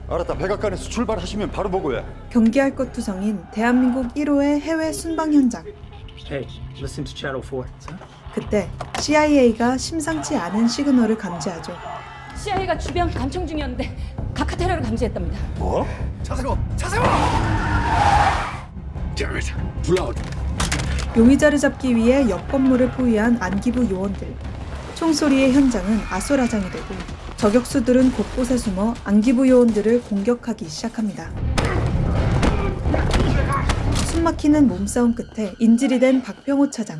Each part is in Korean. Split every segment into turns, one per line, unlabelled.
알았다. 백악관에서 출발하시면 바로 보고해.
경계할 것 투성인 대한민국 1호의 해외 순방 현장.
Hey, listen to Channel 4.
그때 CIA가 심상치 않은 시그널을 감지하죠.
CIA가 주변 감청 중이었는데 각하 테러를 감지했답니다.
뭐? 자세고! 자세고!
용의자를 잡기 위해 옆 건물을 포위한 안기부 요원들. 총소리의 현장은 아수라장이 되고 저격수들은 곳곳에 숨어 안기부 요원들을 공격하기 시작합니다. 숨막히는 몸싸움 끝에 인질이 된 박병호 차장.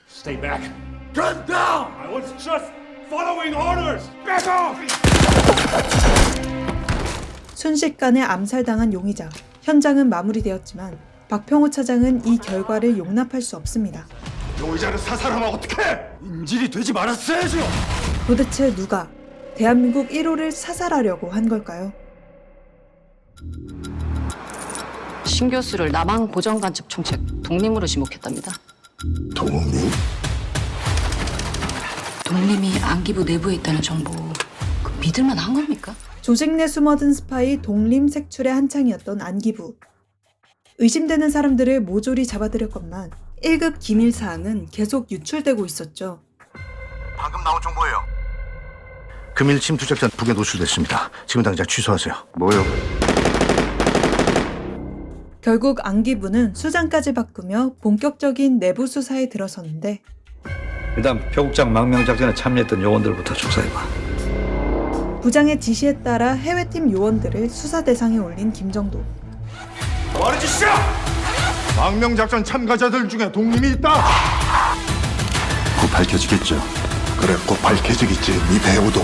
Stay back. Gun down! I was just following orders. Back off!
순식간에 암살당한 용의자. 현장은 마무리되었지만 박병호 차장은 이 결과를 용납할 수 없습니다.
용의자를 사살하면 어떡해! 인질이 되지 말았어야죠!
도대체 누가 대한민국 1호를 사살하려고 한 걸까요?
신 교수를 남한 고정간첩 총책 독림으로 지목했답니다.
독립?
독림이 안기부 내부에 있다는 정보 믿을만 한 겁니까?
조직 내 숨어든 스파이 독림 색출의 한창이었던 안기부. 의심되는 사람들을 모조리 잡아들였건만 1급 기밀 사항은 계속 유출되고 있었죠.
방금 나온 정보예요. 금일 침투 작전 북에 노출됐습니다. 지금 당장 취소하세요. 뭐요?
결국 안기부는 수장까지 바꾸며 본격적인 내부 수사에 들어섰는데
일단 표국장 망명작전에 참여했던 요원들부터 조사해봐.
부장의 지시에 따라 해외팀 요원들을 수사 대상에 올린 김정도.
뭐하는 짓이야! 망명작전 참가자들 중에 독립이 있다!
곧 밝혀지겠죠. 그래, 곧 밝혀지겠지. 네 배우도.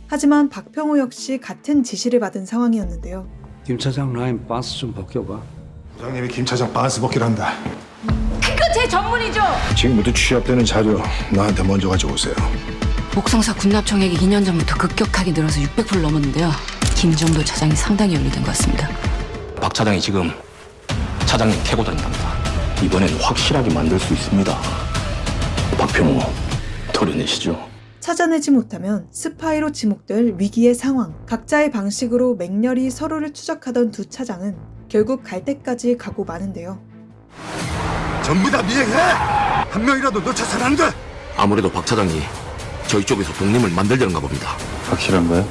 하지만 박병호 역시 같은 지시를 받은 상황이었는데요.
김 차장 라인 반스 좀 벗겨봐.
부장님이 김 차장 반스 벗기란다.
그거 제 전문이죠.
지금부터 취합되는 자료 나한테 먼저 가져오세요.
목성사 군납청액이 2년 전부터 급격하게 늘어서 600%를 넘었는데요. 김정도 차장이 상당히 연루된 것 같습니다.
박 차장이 지금 차장님 캐고 다닌답니다. 이번엔 확실하게 만들 수 있습니다. 박병호 털어내시죠.
찾아내지 못하면 스파이로 지목될 위기의 상황. 각자의 방식으로 맹렬히 서로를 추적하던 두 차장은 결국 갈 때까지 가고 마는데요.
전부 다 미행해! 한 명이라도 놓쳐선 안 돼!
아무래도 박 차장이 저희 쪽에서 독립을 만들려는가 봅니다.
확실한 거야?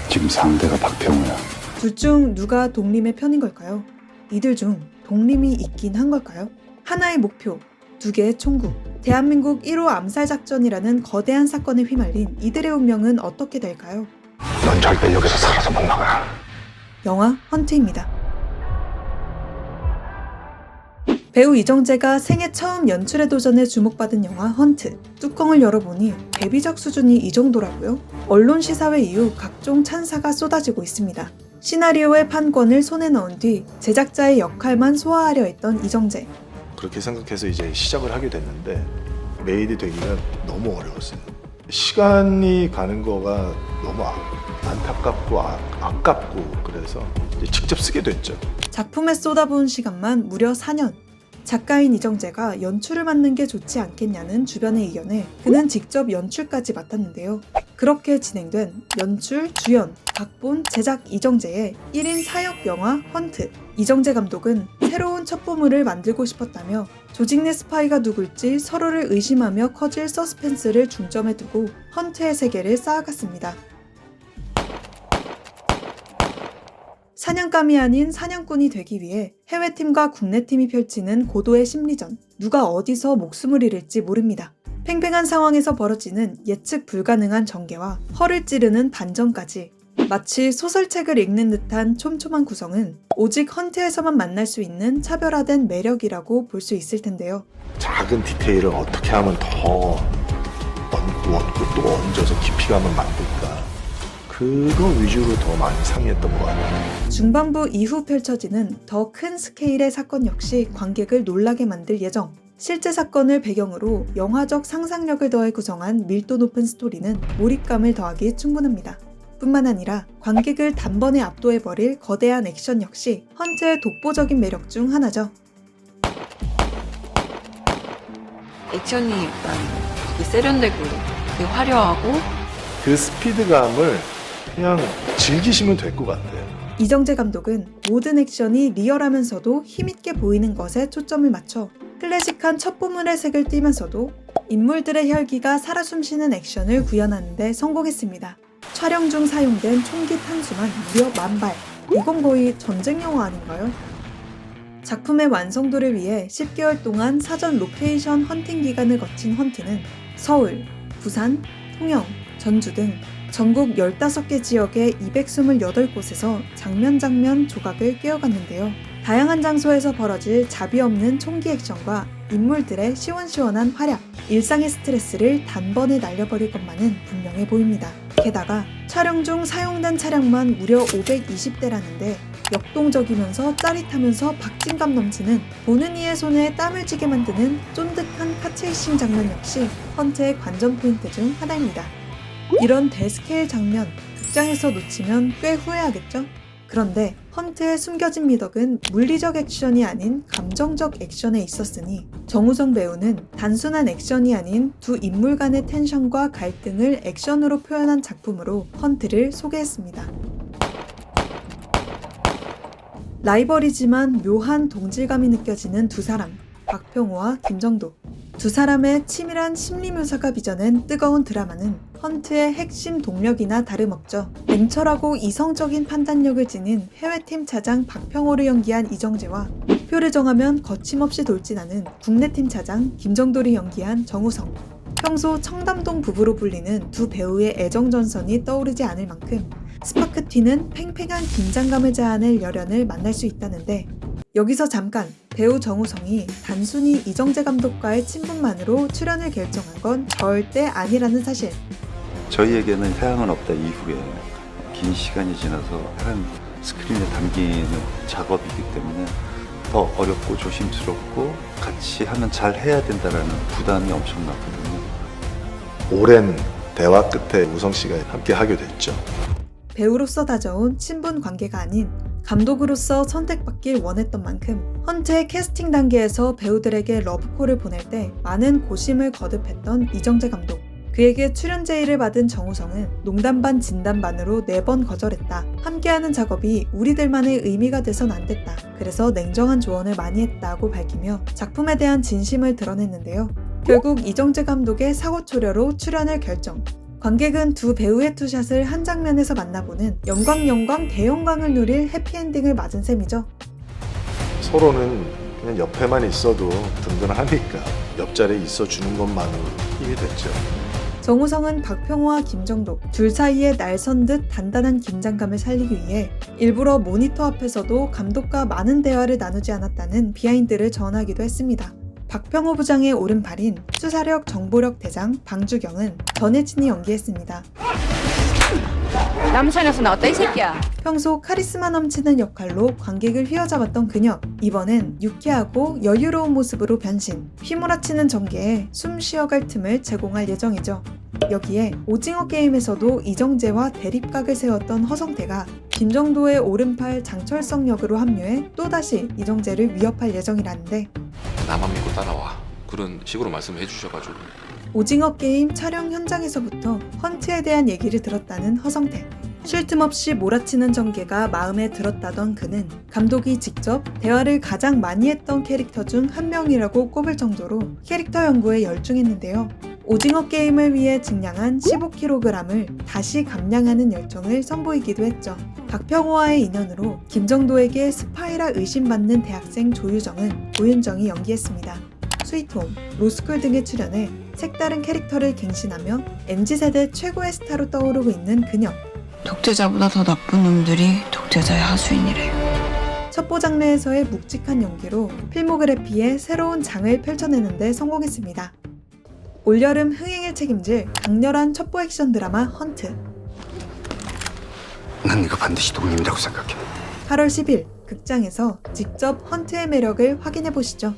지금 상대가 박병호야.
둘 중 누가 독림의 편인 걸까요? 이들 중 독림이 있긴 한 걸까요? 하나의 목표, 두 개의 총구. 대한민국 1호 암살작전이라는 거대한 사건에 휘말린 이들의 운명은 어떻게 될까요?
넌 절대 여기서 살아서 못 나가.
영화 헌트입니다. 배우 이정재가 생애 처음 연출에 도전해 주목받은 영화 헌트. 뚜껑을 열어보니 데뷔작 수준이 이 정도라고요? 언론 시사회 이후 각종 찬사가 쏟아지고 있습니다. 시나리오의 판권을 손에 넣은 뒤 제작자의 역할만 소화하려 했던 이정재.
그렇게 생각해서 이제 시작을 하게 됐는데 메일이 되기가 너무 어려웠어요. 시간이 가는 거가 너무 안타깝고 아깝고 그래서 이제 직접 쓰게 됐죠.
작품에 쏟아부은 시간만 무려 4년. 작가인 이정재가 연출을 맡는 게 좋지 않겠냐는 주변의 의견에 그는 직접 연출까지 맡았는데요. 그렇게 진행된 연출, 주연, 각본, 제작 이정재의 1인 4역 영화 헌트. 이정재 감독은 새로운 첩보물을 만들고 싶었다며 조직 내 스파이가 누굴지 서로를 의심하며 커질 서스펜스를 중점에 두고 헌트의 세계를 쌓아갔습니다. 사냥감이 아닌 사냥꾼이 되기 위해 해외팀과 국내팀이 펼치는 고도의 심리전. 누가 어디서 목숨을 잃을지 모릅니다. 팽팽한 상황에서 벌어지는 예측 불가능한 전개와 허를 찌르는 반전까지. 마치 소설책을 읽는 듯한 촘촘한 구성은 오직 헌트에서만 만날 수 있는 차별화된 매력이라고 볼 수 있을 텐데요.
작은 디테일을 어떻게 하면 더 얹고 또 얹어서 깊이감을 만들까. 그거 위주로 더 많이 상의했던 것 같아요.
중반부 이후 펼쳐지는 더 큰 스케일의 사건 역시 관객을 놀라게 만들 예정. 실제 사건을 배경으로 영화적 상상력을 더해 구성한 밀도 높은 스토리는 몰입감을 더하기 충분합니다. 뿐만 아니라 관객을 단번에 압도해버릴 거대한 액션 역시 헌트의 독보적인 매력 중 하나죠.
액션이 되게 세련되고 되게 화려하고
그 스피드감을 그냥 즐기시면 될 것 같아요.
이정재 감독은 모든 액션이 리얼하면서도 힘있게 보이는 것에 초점을 맞춰 클래식한 첩보물의 색을 띠면서도 인물들의 혈기가 살아 숨쉬는 액션을 구현하는 데 성공했습니다. 촬영 중 사용된 총기 탄수만 무려 10,000발. 이건 거의 전쟁 영화 아닌가요? 작품의 완성도를 위해 10개월 동안 사전 로케이션 헌팅 기간을 거친 헌트는 서울, 부산, 통영, 전주 등 전국 15개 지역의 228곳에서 장면 조각을 꿰어갔는데요. 다양한 장소에서 벌어질 자비 없는 총기 액션과 인물들의 시원시원한 활약, 일상의 스트레스를 단번에 날려버릴 것만은 분명해 보입니다. 게다가 촬영 중 사용된 차량만 무려 520대라는데 역동적이면서 짜릿하면서 박진감 넘치는 보는 이의 손에 땀을 쥐게 만드는 쫀득한 카체이싱 장면 역시 헌트의 관전 포인트 중 하나입니다. 이런 대스케일 장면, 극장에서 놓치면 꽤 후회하겠죠? 그런데 헌트의 숨겨진 미덕은 물리적 액션이 아닌 감정적 액션에 있었으니 정우성 배우는 단순한 액션이 아닌 두 인물 간의 텐션과 갈등을 액션으로 표현한 작품으로 헌트를 소개했습니다. 라이벌이지만 묘한 동질감이 느껴지는 두 사람, 박병호와 김정도. 두 사람의 치밀한 심리 묘사가 빚어낸 뜨거운 드라마는 헌트의 핵심 동력이나 다름없죠. 냉철하고 이성적인 판단력을 지닌 해외팀 차장 박병호를 연기한 이정재와 목표를 정하면 거침없이 돌진하는 국내팀 차장 김정도를 연기한 정우성. 평소 청담동 부부로 불리는 두 배우의 애정전선이 떠오르지 않을 만큼 스파크 튀는 팽팽한 긴장감을 자아낼 열연을 만날 수 있다는데, 여기서 잠깐 배우 정우성이 단순히 이정재 감독과의 친분만으로 출연을 결정한 건 절대 아니라는 사실.
저희에게는 해양은 없다 이후에 긴 시간이 지나서 해양 스크린에 담기는 작업이기 때문에 더 어렵고 조심스럽고 같이 하면 잘 해야 된다라는 부담이 엄청났거든요.
오랜 대화 끝에 우성 씨가 함께 하게 됐죠.
배우로서 다져온 친분 관계가 아닌 감독으로서 선택받길 원했던 만큼 헌트의 캐스팅 단계에서 배우들에게 러브콜을 보낼 때 많은 고심을 거듭했던 이정재 감독. 그에게 출연 제의를 받은 정우성은 농담 반 진담 반으로 4번 거절했다. 함께하는 작업이 우리들만의 의미가 돼선 안 됐다. 그래서 냉정한 조언을 많이 했다고 밝히며 작품에 대한 진심을 드러냈는데요. 결국 이정재 감독의 사고초려로 출연을 결정. 관객은 두 배우의 투샷을 한 장면에서 만나보는 영광 대영광을 누릴 해피엔딩을 맞은 셈이죠.
서로는 그냥 옆에만 있어도 든든하니까 옆자리에 있어주는 것만으로 힘이 됐죠.
정우성은 박병호와 김정도 둘 사이에 날선 듯 단단한 긴장감을 살리기 위해 일부러 모니터 앞에서도 감독과 많은 대화를 나누지 않았다는 비하인드를 전하기도 했습니다. 박병호 부장의 오른팔인 수사력 정보력 대장 방주경은 전혜진이 연기했습니다.
남산에서 나왔다 이 새끼야.
평소 카리스마 넘치는 역할로 관객을 휘어잡았던 그녀. 이번엔 유쾌하고 여유로운 모습으로 변신. 휘몰아치는 전개에 숨 쉬어갈 틈을 제공할 예정이죠. 여기에 오징어 게임에서도 이정재와 대립각을 세웠던 허성태가 김정도의 오른팔 장철성 역으로 합류해 또다시 이정재를 위협할 예정이라는데,
나만 믿고 따라와. 그런 식으로 말씀해 주셔가지고.
오징어 게임 촬영 현장에서부터 헌트에 대한 얘기를 들었다는 허성태. 쉴 틈 없이 몰아치는 전개가 마음에 들었다던 그는 감독이 직접 대화를 가장 많이 했던 캐릭터 중 한 명이라고 꼽을 정도로 캐릭터 연구에 열중했는데요. 오징어 게임을 위해 증량한 15kg을 다시 감량하는 열정을 선보이기도 했죠. 박병호와의 인연으로 김정도에게 스파이라 의심받는 대학생 조유정은 오윤정이 연기했습니다. 스위트홈, 로스쿨 등에 출연해 색다른 캐릭터를 갱신하며 MZ세대 최고의 스타로 떠오르고 있는 그녀.
독재자보다 더 나쁜 놈들이 독재자의 하수인이래요.
첩보 장르에서의 묵직한 연기로 필모그래피의 새로운 장을 펼쳐내는 데 성공했습니다. 올여름 흥행을 책임질 강렬한 첩보 액션 드라마 헌트.
난 이거 반드시 독립이라고 생각해.
8월 10일 극장에서 직접 헌트의 매력을 확인해 보시죠.